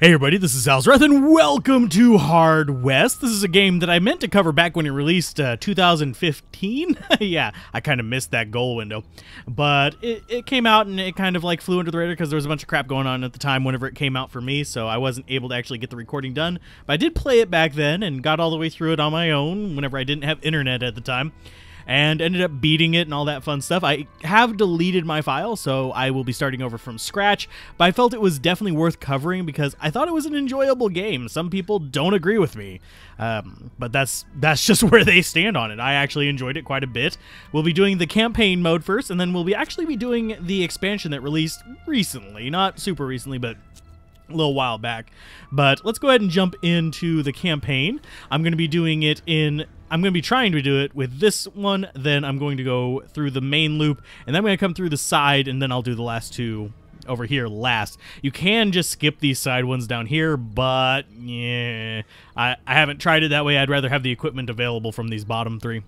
Hey everybody, this is Alzorath, and welcome to Hard West. This is a game that I meant to cover back when it released 2015. Yeah, I kind of missed that goal window. But it came out and it kind of like flew under the radar because there was a bunch of crap going on at the time whenever it came out for me, so I wasn't able to actually get the recording done. But I did play it back then and got all the way through it on my own whenever I didn't have internet at the time. And ended up beating it and all that fun stuff. I have deleted my file, so I will be starting over from scratch, but I felt it was definitely worth covering because I thought it was an enjoyable game. Some people don't agree with me, but that's just where they stand on it. I actually enjoyed it quite a bit. We'll be doing the campaign mode first, and then we'll actually be doing the expansion that released recently. Not super recently, but a little while back. But let's go ahead and jump into the campaign. I'm going to be doing it I'm going to be trying to do it with this one, then I'm going to go through the main loop, and then I'm going to come through the side, and then I'll do the last two over here last. You can just skip these side ones down here, but yeah, I haven't tried it that way. I'd rather have the equipment available from these bottom three.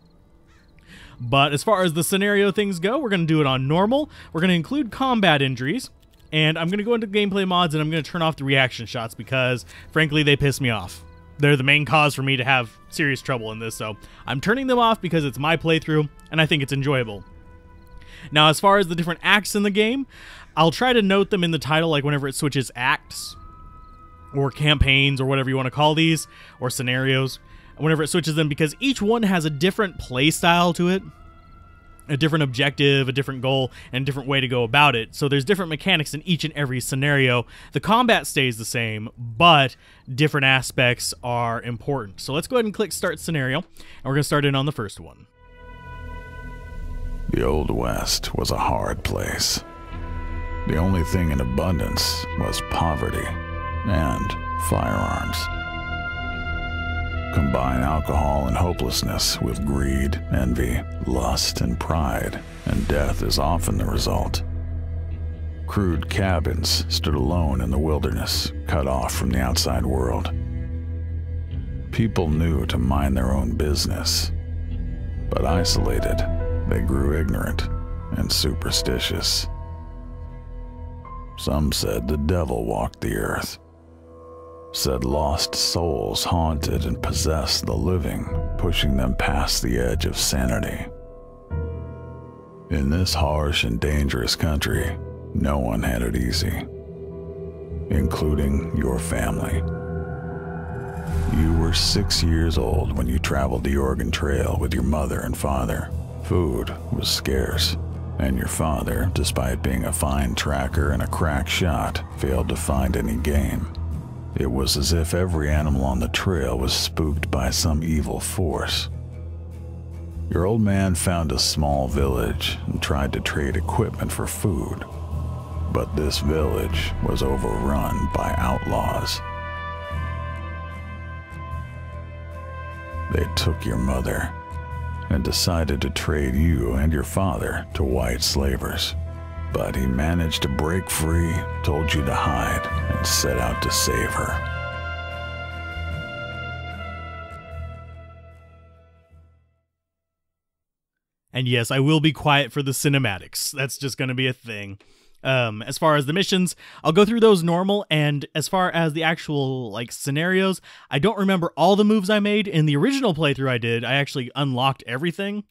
But as far as the scenario things go, we're going to do it on normal. We're going to include combat injuries, and I'm going to go into gameplay mods, and I'm going to turn off the reaction shots because, frankly, they piss me off. They're the main cause for me to have serious trouble in this, so I'm turning them off because it's my playthrough, and I think it's enjoyable. Now, as far as the different acts in the game, I'll try to note them in the title, like whenever it switches acts, or campaigns, or whatever you want to call these, or scenarios, whenever it switches them, because each one has a different play style to it, a different objective, a different goal, and a different way to go about it. So there's different mechanics in each and every scenario. The combat stays the same, but different aspects are important. So let's go ahead and click Start Scenario, and we're going to start in on the first one. The Old West was a hard place. The only thing in abundance was poverty and firearms. Combine alcohol and hopelessness with greed, envy, lust, and pride, and death is often the result. Crude cabins stood alone in the wilderness, cut off from the outside world. People knew to mind their own business, but isolated, they grew ignorant and superstitious. Some said the devil walked the earth. Said lost souls haunted and possessed the living, pushing them past the edge of sanity. In this harsh and dangerous country, no one had it easy, including your family. You were 6 years old when you traveled the Oregon Trail with your mother and father. Food was scarce, and your father, despite being a fine tracker and a crack shot, failed to find any game. It was as if every animal on the trail was spooked by some evil force. Your old man found a small village and tried to trade equipment for food, but this village was overrun by outlaws. They took your mother and decided to trade you and your father to white slavers. But he managed to break free, told you to hide, and set out to save her. And yes, I will be quiet for the cinematics. That's just going to be a thing. As far as the missions, I'll go through those normal, and as far as the actual like scenarios, I don't remember all the moves I made. In the original playthrough I did, I actually unlocked everything.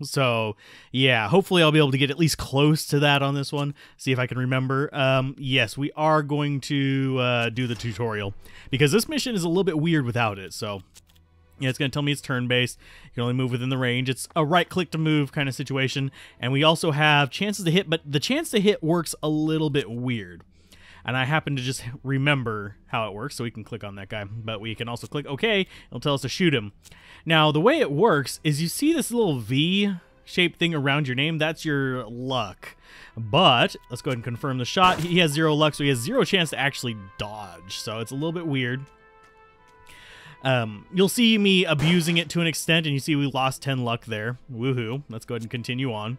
So, yeah, hopefully I'll be able to get at least close to that on this one. See if I can remember. Yes, we are going to do the tutorial, because this mission is a little bit weird without it. So, yeah, it's going to tell me it's turn-based. You can only move within the range. It's a right-click to move kind of situation. And we also have chances to hit, but the chance to hit works a little bit weird. And I happen to just remember how it works, so we can click on that guy. But we can also click OK. It'll tell us to shoot him. Now, the way it works is you see this little V-shaped thing around your name. That's your luck. But let's go ahead and confirm the shot. He has 0 luck, so he has 0 chance to actually dodge. So it's a little bit weird. You'll see me abusing it to an extent, and you see we lost 10 luck there. Woohoo. Let's go ahead and continue on.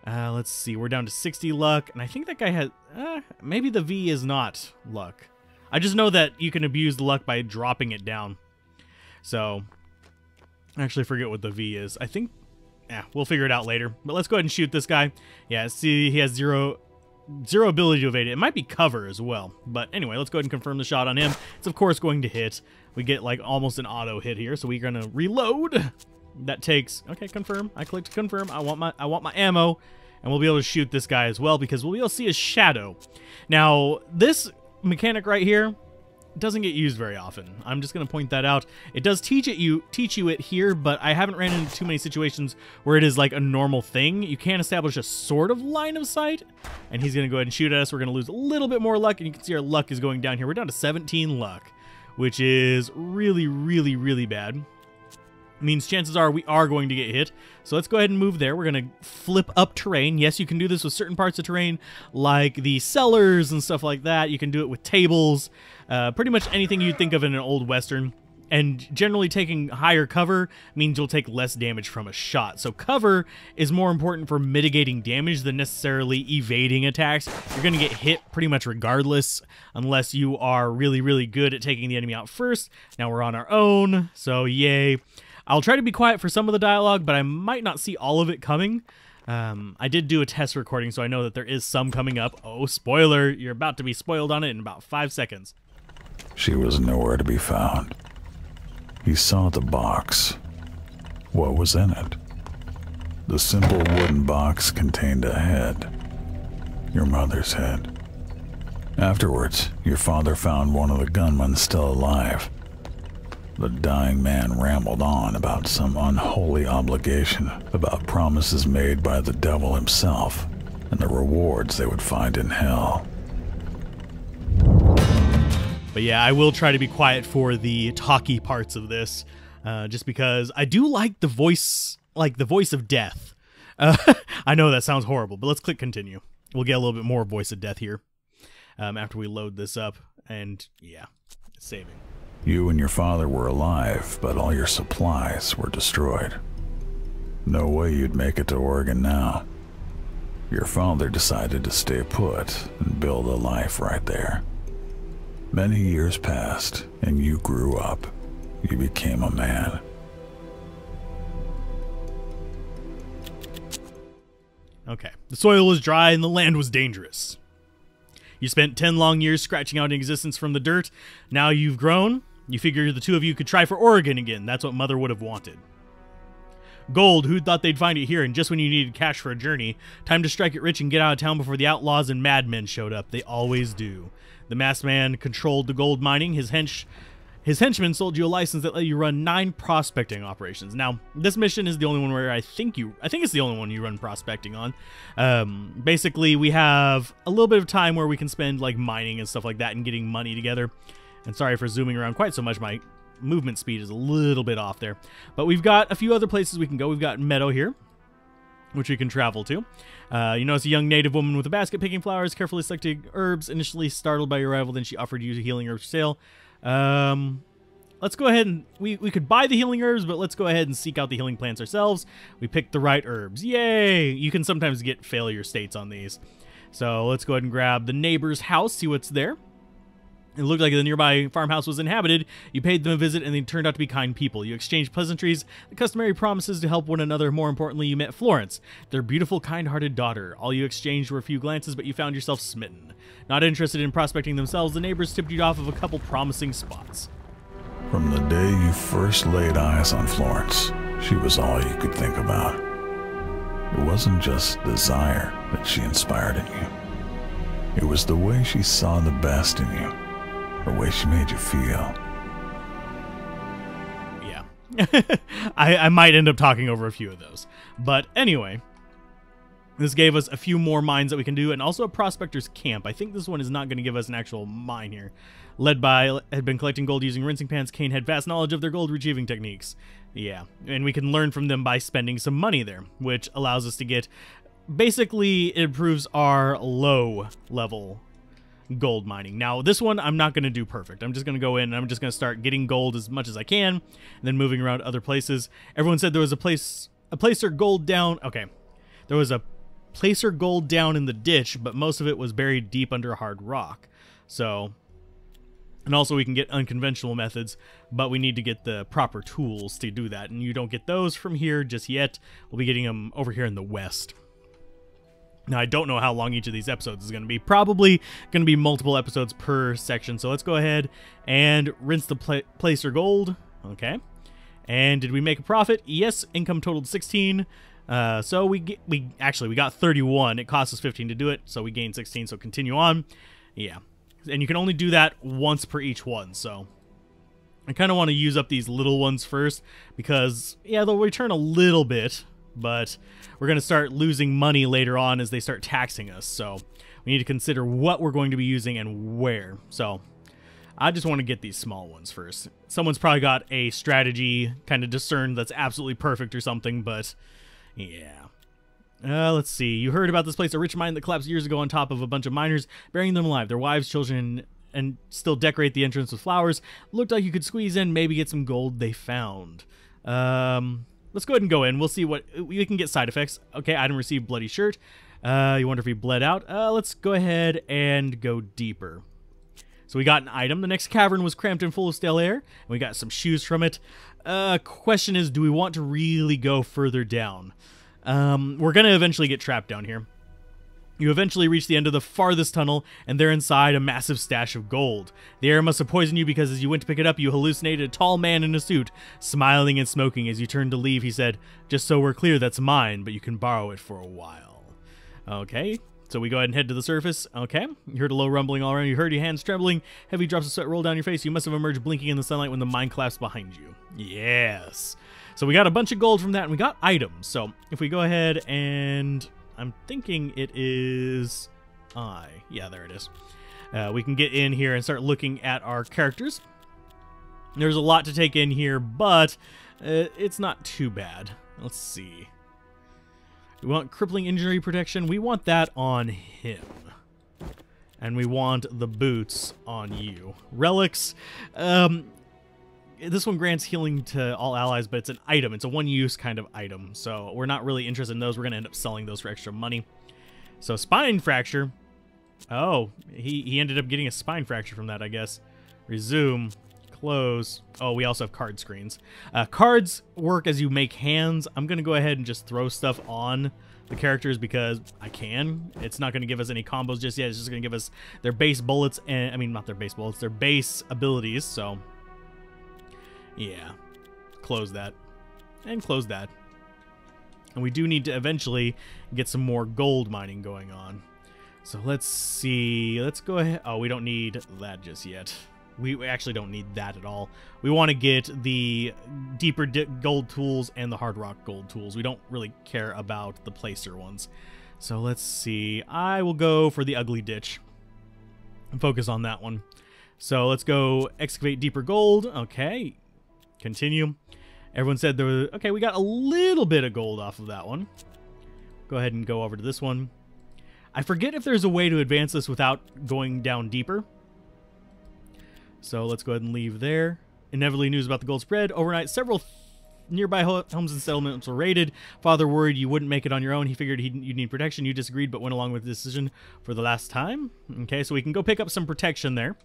Let's see, we're down to 60 luck, and I think that guy has, maybe the V is not luck. I just know that you can abuse the luck by dropping it down. So, I actually forget what the V is. I think, we'll figure it out later. But let's go ahead and shoot this guy. Yeah, see, he has 0 zero ability to evade it. It might be cover as well. But anyway, let's go ahead and confirm the shot on him. It's, of course, going to hit. We get, like, almost an auto hit here, so we're going to reload. That takes... Okay, confirm. I clicked confirm. I want my ammo. And we'll be able to shoot this guy as well, because we'll be able to see his shadow. Now, this mechanic right here doesn't get used very often. I'm just going to point that out. It does teach you it here, but I haven't ran into too many situations where it is like a normal thing. You can establish a sort of line of sight, and he's going to go ahead and shoot at us. We're going to lose a little bit more luck, and you can see our luck is going down here. We're down to 17 luck, which is really, really, really bad. Means chances are we are going to get hit. So let's go ahead and move there. We're going to flip up terrain. Yes, you can do this with certain parts of terrain, like the cellars and stuff like that. You can do it with tables. Pretty much anything you'd think of in an old Western. And generally taking higher cover means you'll take less damage from a shot. So cover is more important for mitigating damage than necessarily evading attacks. You're going to get hit pretty much regardless, unless you are really, really good at taking the enemy out first. Now we're on our own, so yay. I'll try to be quiet for some of the dialogue, but I might not see all of it coming. I did do a test recording, so I know that there is some coming up. Oh, spoiler, you're about to be spoiled on it in about 5 seconds. She was nowhere to be found. He saw the box. What was in it? The simple wooden box contained a head. Your mother's head. Afterwards, your father found one of the gunmen still alive. The dying man rambled on about some unholy obligation, about promises made by the devil himself, and the rewards they would find in hell. But yeah, I will try to be quiet for the talky parts of this, just because I do like the voice of death. I know that sounds horrible, but let's click continue. We'll get a little bit more voice of death here after we load this up, and yeah, it's saving. You and your father were alive, but all your supplies were destroyed. No way you'd make it to Oregon now. Your father decided to stay put and build a life right there. Many years passed, and you grew up. You became a man. Okay. The soil was dry and the land was dangerous. You spent 10 long years scratching out an existence from the dirt. Now you've grown. You figure the two of you could try for Oregon again. That's what Mother would have wanted. Gold, who'd thought they'd find it here, and just when you needed cash for a journey. Time to strike it rich and get out of town before the outlaws and madmen showed up. They always do. The masked man controlled the gold mining. His henchman sold you a license that let you run 9 prospecting operations. Now, this mission is the only one where I think it's the only one you run prospecting on. Basically, we have a little bit of time where we can spend like mining and stuff like that and getting money together. And sorry for zooming around quite so much. My movement speed is a little bit off there. But we've got a few other places we can go. We've got Meadow here, which we can travel to. You notice a young native woman with a basket picking flowers, carefully selecting herbs. Initially startled by your arrival, then she offered you healing herbs for sale. Let's go ahead and... We could buy the healing herbs, but let's go ahead and seek out the healing plants ourselves. We picked the right herbs. Yay! You can sometimes get failure states on these. So let's go ahead and grab the neighbor's house, see what's there. It looked like the nearby farmhouse was inhabited. You paid them a visit, and they turned out to be kind people. You exchanged pleasantries, the customary promises to help one another. More importantly, you met Florence, their beautiful, kind-hearted daughter. All you exchanged were a few glances, but you found yourself smitten. Not interested in prospecting themselves, the neighbors tipped you off of a couple promising spots. From the day you first laid eyes on Florence, she was all you could think about. It wasn't just desire that she inspired in you. It was the way she saw the best in you. The way she made you feel. Yeah. I might end up talking over a few of those. But anyway, this gave us a few more mines that we can do, and also a prospector's camp. I think this one is not going to give us an actual mine here. Led by, had been collecting gold using rinsing pans. Kane had vast knowledge of their gold retrieving techniques. Yeah, and we can learn from them by spending some money there, which allows us to get... Basically, it improves our low level gold mining. Now, this one I'm not going to do perfect. I'm just going to go in and I'm just going to start getting gold as much as I can, and then moving around other places. Everyone said there was a placer gold down. Okay, there was a placer gold down in the ditch, but most of it was buried deep under hard rock. So, and also we can get unconventional methods, but we need to get the proper tools to do that, and you don't get those from here just yet. We'll be getting them over here in the west. Now, I don't know how long each of these episodes is going to be. Probably going to be multiple episodes per section. So let's go ahead and rinse the placer gold. Okay. And did we make a profit? Yes. Income totaled 16. So we got 31. It cost us 15 to do it. So we gained 16. So continue on. Yeah. And you can only do that once per each one. So I kind of want to use up these little ones first because, yeah, they'll return a little bit. But we're going to start losing money later on as they start taxing us. So we need to consider what we're going to be using and where. So I just want to get these small ones first. Someone's probably got a strategy kind of discerned that's absolutely perfect or something, but yeah. Let's see. You heard about this place, a rich mine that collapsed years ago on top of a bunch of miners, burying them alive, their wives, children, and still decorate the entrance with flowers. Looked like you could squeeze in, maybe get some gold they found. Let's go ahead and go in. We'll see what we can get. Side effects. Okay, item received, bloody shirt. You wonder if he bled out. Let's go ahead and go deeper. So we got an item. The next cavern was cramped and full of stale air, and we got some shoes from it. Question is, do we want to really go further down? We're gonna eventually get trapped down here. You eventually reach the end of the farthest tunnel, and there inside a massive stash of gold. The air must have poisoned you because as you went to pick it up, you hallucinated a tall man in a suit, smiling and smoking. As you turned to leave, he said, "Just so we're clear, that's mine, but you can borrow it for a while." Okay, so we go ahead and head to the surface. Okay, you heard a low rumbling all around. You heard your hands trembling. Heavy drops of sweat roll down your face. You must have emerged blinking in the sunlight when the mine collapsed behind you. Yes. So we got a bunch of gold from that, and we got items. So if we go ahead and... I'm thinking it is yeah, there it is. We can get in here and start looking at our characters. There's a lot to take in here, but it's not too bad. Let's see. We want crippling injury protection. We want that on him. And we want the boots on you. Relics. This one grants healing to all allies, but it's an item. It's a one-use kind of item, so we're not really interested in those. We're going to end up selling those for extra money. So spine fracture. Oh, he ended up getting a spine fracture from that, I guess. Resume. Close. Oh, we also have card screens. Cards work as you make hands. I'm going to go ahead and just throw stuff on the characters because I can. It's not going to give us any combos just yet. It's just going to give us their base bullets, and I mean, not their base bullets, their base abilities, so... yeah, close that, and close that. And we do need to eventually get some more gold mining going on. So let's see, let's go ahead. Oh, we don't need that just yet. We actually don't need that at all. We want to get the deeper gold tools and the hard rock gold tools. We don't really care about the placer ones. So let's see, I will go for the ugly ditch and focus on that one. So let's go excavate deeper gold. Okay. Continue. Everyone said there was... okay, we got a little bit of gold off of that one. Go ahead and go over to this one. I forget if there's a way to advance this without going down deeper. So let's go ahead and leave there. Inevitably news about the gold spread. Overnight, several nearby homes and settlements were raided. Father worried you wouldn't make it on your own. He figured you'd need protection. You disagreed, but went along with the decision for the last time. Okay, so we can go pick up some protection there.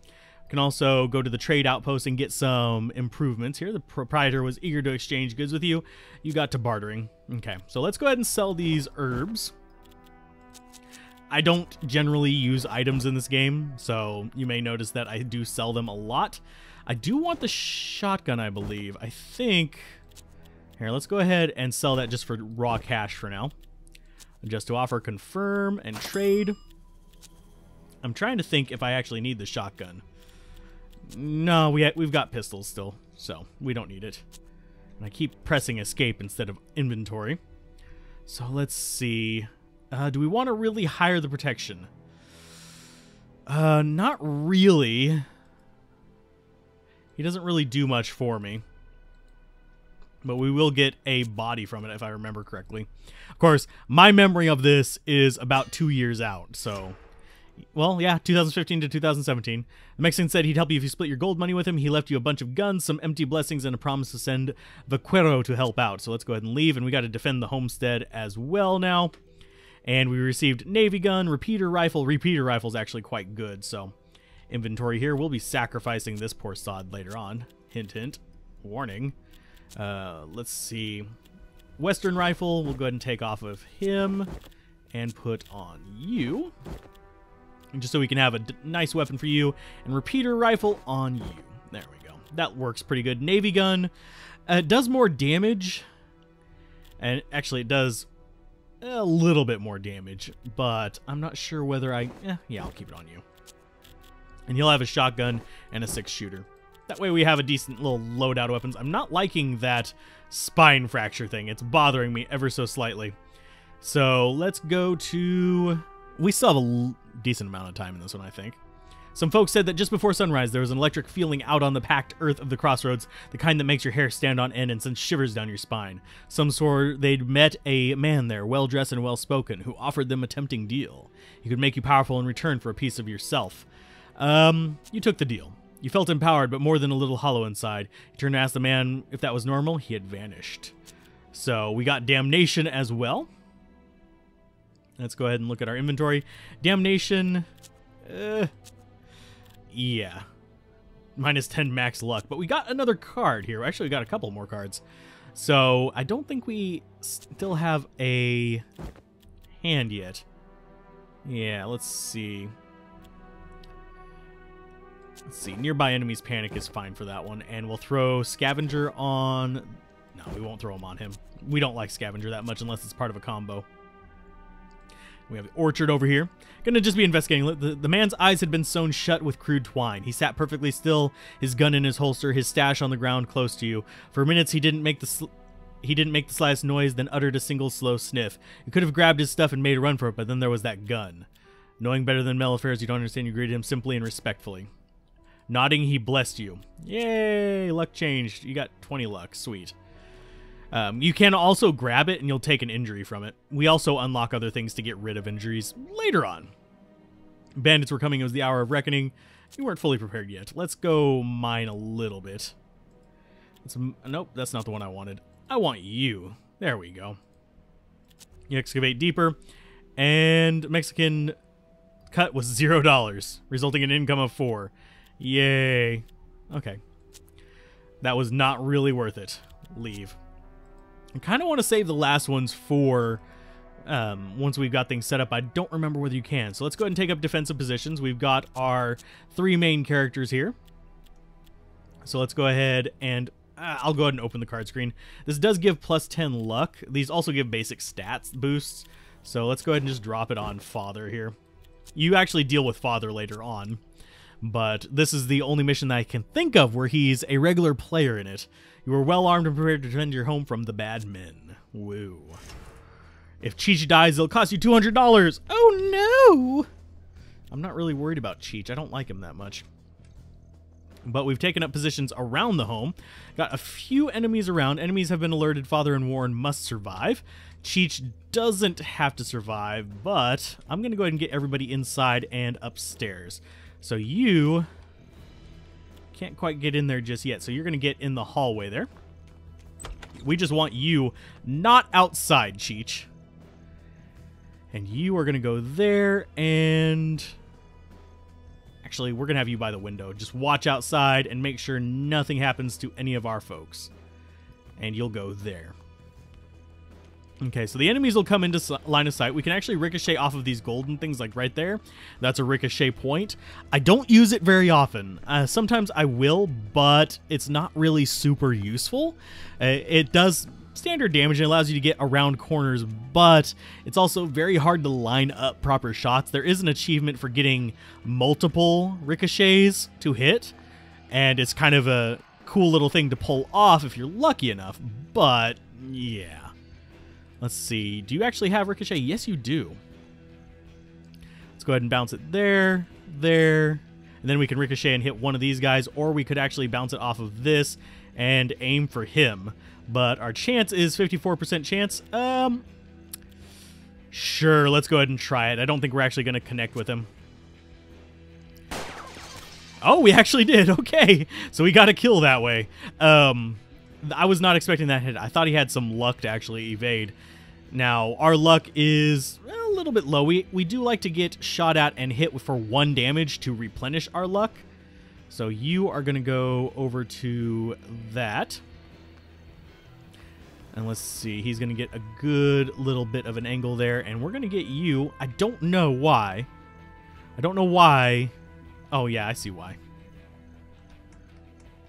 Can also go to the trade outpost and get some improvements here. The proprietor was eager to exchange goods with you. You got to bartering. Okay, so let's go ahead and sell these herbs. I don't generally use items in this game, so you may notice that I do sell them a lot. I do want the shotgun, I believe. I think... here, let's go ahead and sell that just for raw cash for now. Just to offer, confirm, and trade. I'm trying to think if I actually need the shotgun. No, we've got pistols still, so we don't need it. And I keep pressing escape instead of inventory. So let's see. Do we want to really hire the protection? Not really. He doesn't really do much for me. But we will get a body from it if I remember correctly. Of course, my memory of this is about 2 years out, so... well, yeah, 2015 to 2017. The Mexican said he'd help you if you split your gold money with him. He left you a bunch of guns, some empty blessings, and a promise to send Vaquero to help out. So let's go ahead and leave, and we got to defend the homestead as well now. And we received Navy gun, repeater rifle. Repeater rifle's actually quite good, so inventory here. We'll be sacrificing this poor sod later on. Hint, hint. Warning. Let's see. Western rifle, we'll go ahead and take off of him. and put on you. Just so we can have a nice weapon for you. And repeater rifle on you. There we go. That works pretty good. Navy gun. It does more damage. And actually it does a little bit more damage. But I'm not sure whether yeah, I'll keep it on you. And you'll have a shotgun and a 6-shooter. That way we have a decent little loadout of weapons. I'm not liking that spine fracture thing. It's bothering me ever so slightly. So let's go to... We still have a decent amount of time in this one, I think. Some folks said that just before sunrise, there was an electric feeling out on the packed earth of the crossroads, the kind that makes your hair stand on end and sends shivers down your spine. Some swore they'd met a man there, well-dressed and well-spoken, who offered them a tempting deal. He could make you powerful in return for a piece of yourself. You took the deal. You felt empowered, but more than a little hollow inside. You turned to ask the man if that was normal. He had vanished. So we got damnation as well. Let's go ahead and look at our inventory. Damnation, yeah. Minus 10 max luck. But we got another card here. Actually, we got a couple more cards. So I don't think we still have a hand yet. Yeah, let's see. Let's see. Nearby enemies panic is fine for that one. And we'll throw Scavenger on... No, we won't throw him on him. We don't like Scavenger that much unless it's part of a combo. We have the orchard over here. Gonna just be investigating. The man's eyes had been sewn shut with crude twine. He sat perfectly still, his gun in his holster, his stash on the ground close to you. For minutes, he didn't make the slightest noise, then uttered a single slow sniff. He could have grabbed his stuff and made a run for it, but then there was that gun. Knowing better than male affairs, you don't understand. You greeted him simply and respectfully. Nodding, he blessed you. Yay! Luck changed. You got 20 luck. Sweet. You can also grab it and you'll take an injury from it. We also unlock other things to get rid of injuries later on. Bandits were coming. It was the hour of reckoning. You weren't fully prepared yet. Let's go mine a little bit. Nope, that's not the one I wanted. I want you. There we go. You excavate deeper. And Mexican cut was $0, resulting in an income of 4. Yay. Okay. That was not really worth it. Leave. I kind of want to save the last ones for once we've got things set up. I don't remember whether you can. So let's go ahead and take up defensive positions. We've got our 3 main characters here. So let's go ahead and I'll go ahead and open the card screen. This does give plus 10 luck. These also give basic stats boosts. So let's go ahead and just drop it on Father here. You actually deal with Father later on. But this is the only mission that I can think of where he's a regular player in it. You were well armed and prepared to defend your home from the bad men. Woo. If Cheech dies, it'll cost you $200. Oh no! I'm not really worried about Cheech. I don't like him that much. But we've taken up positions around the home. Got a few enemies around. Enemies have been alerted. Father and Warren must survive. Cheech doesn't have to survive, but I'm going to go ahead and get everybody inside and upstairs. So you can't quite get in there just yet. So you're going to get in the hallway there. We just want you not outside, Cheech. And you are going to go there and... Actually, we're going to have you by the window. Just watch outside and make sure nothing happens to any of our folks. And you'll go there. Okay, so the enemies will come into line of sight. We can actually ricochet off of these golden things, like right there. That's a ricochet point. I don't use it very often. Sometimes I will, but it's not really super useful. It does standard damage and allows you to get around corners, but it's also very hard to line up proper shots. There is an achievement for getting multiple ricochets to hit, and it's kind of a cool little thing to pull off if you're lucky enough, but yeah. Let's see. Do you actually have ricochet? Yes, you do. Let's go ahead and bounce it there, there, and then we can ricochet and hit one of these guys, or we could actually bounce it off of this and aim for him. But our chance is 54% chance. Sure, let's go ahead and try it. I don't think we're actually going to connect with him. Oh, we actually did. Okay, so we got a kill that way. I was not expecting that hit. I thought he had some luck to actually evade. Now, our luck is a little bit low. We do like to get shot at and hit for 1 damage to replenish our luck. So you are going to go over to that. And let's see, he's going to get a good little bit of an angle there, and we're going to get you. I don't know why. I don't know why. Oh, yeah, I see why.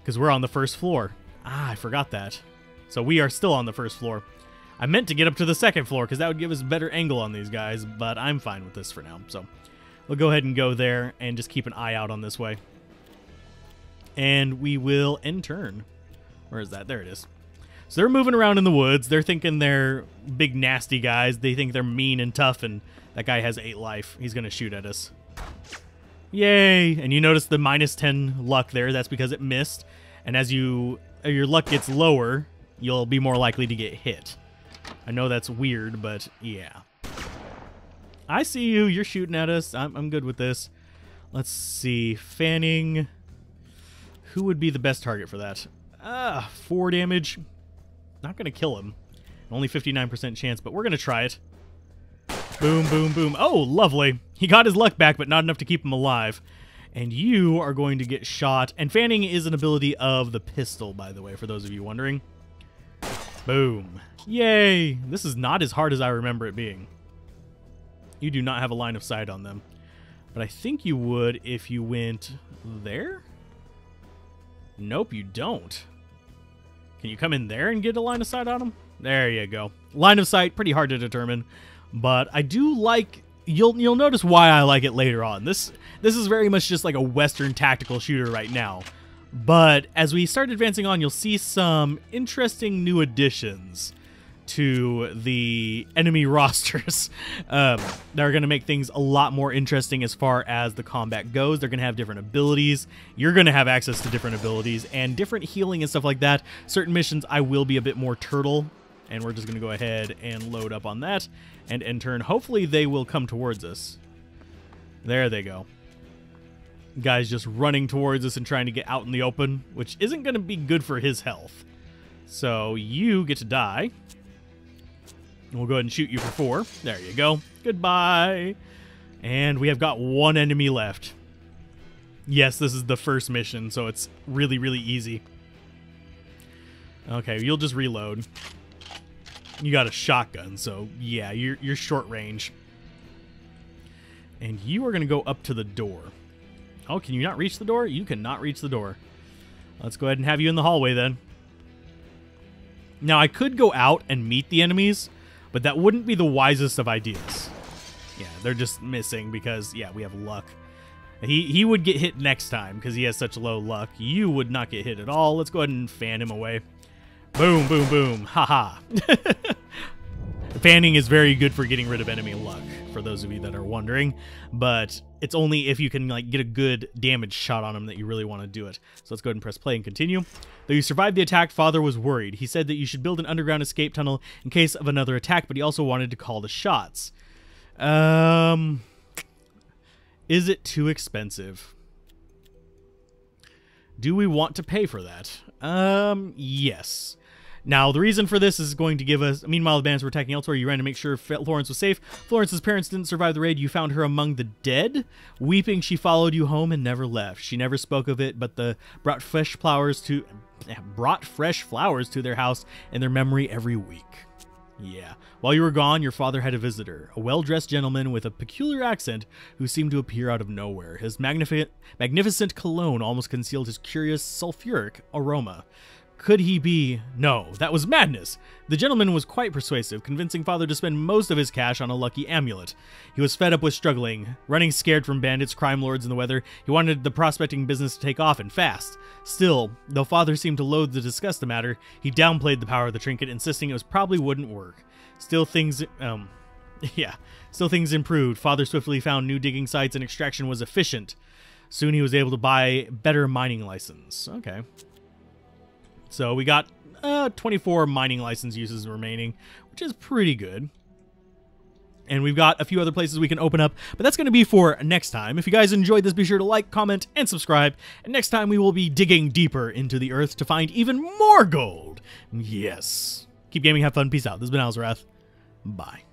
Because we're on the first floor. Ah, I forgot that. So we are still on the first floor. I meant to get up to the second floor because that would give us a better angle on these guys, but I'm fine with this for now. So we'll go ahead and go there and just keep an eye out on this way. And we will end turn. Where is that? There it is. So they're moving around in the woods. They're thinking they're big, nasty guys. They think they're mean and tough, and that guy has 8 life. He's going to shoot at us. Yay! And you notice the -10 luck there. That's because it missed. And as your luck gets lower, you'll be more likely to get hit. I know that's weird, but yeah. I see you. You're shooting at us. I'm good with this. Let's see. Fanning. Who would be the best target for that? 4 damage. Not going to kill him. Only 59% chance, but we're going to try it. Boom, boom, boom. Oh, lovely. He got his luck back, but not enough to keep him alive. And you are going to get shot. And fanning is an ability of the pistol, by the way, for those of you wondering. Boom. Yay. This is not as hard as I remember it being. You do not have a line of sight on them. But I think you would if you went there? Nope, you don't. Can you come in there and get a line of sight on them? There you go. Line of sight, pretty hard to determine. But I do like... You'll notice why I like it later on. This is very much just like a Western tactical shooter right now. But as we start advancing on, you'll see some interesting new additions to the enemy rosters that are going to make things a lot more interesting as far as the combat goes. They're going to have different abilities. You're going to have access to different abilities and different healing and stuff like that. Certain missions I will be a bit more turtle, and we're just going to go ahead and load up on that and end turn. Hopefully they will come towards us. There they go. Guy's just running towards us and trying to get out in the open, which isn't going to be good for his health. So you get to die. We'll go ahead and shoot you for 4. There you go. Goodbye. And we have got 1 enemy left. Yes, this is the first mission, so it's really, really easy. Okay, you'll just reload. You got a shotgun, so yeah, you're short range. And you are going to go up to the door. Oh, can you not reach the door? You cannot reach the door. Let's go ahead and have you in the hallway then. Now, I could go out and meet the enemies, but that wouldn't be the wisest of ideas. Yeah, they're just missing because, yeah, we have luck. He would get hit next time because he has such low luck. You would not get hit at all. Let's go ahead and fan him away. Boom, boom, boom. Ha-ha. Fanning is very good for getting rid of enemy luck, for those of you that are wondering. But it's only if you can like get a good damage shot on him that you really want to do it. So let's go ahead and press play and continue. Though you survived the attack, Father was worried. He said that you should build an underground escape tunnel in case of another attack, but he also wanted to call the shots. Is it too expensive? Do we want to pay for that? Yes. Now, the reason for this is going to give us... Meanwhile, the bandits were attacking elsewhere. You ran to make sure Florence was safe. Florence's parents didn't survive the raid. You found her among the dead. Weeping, she followed you home and never left. She never spoke of it, but brought fresh flowers to their house in their memory every week. Yeah. While you were gone, your father had a visitor, a well-dressed gentleman with a peculiar accent who seemed to appear out of nowhere. His magnificent cologne almost concealed his curious sulfuric aroma. Could he be? No, that was madness. The gentleman was quite persuasive, convincing Father to spend most of his cash on a lucky amulet. He was fed up with struggling, running scared from bandits, crime lords, and the weather. He wanted the prospecting business to take off and fast. Still, though Father seemed to loathe to discuss the matter, he downplayed the power of the trinket, insisting it probably wouldn't work. Still things improved. Father swiftly found new digging sites and extraction was efficient. Soon he was able to buy better mining license. Okay. So we got 24 mining license uses remaining, which is pretty good. And we've got a few other places we can open up, but that's going to be for next time. If you guys enjoyed this, be sure to like, comment, and subscribe. And next time we will be digging deeper into the earth to find even more gold. Yes. Keep gaming, have fun, peace out. This has been Alzorath. Bye.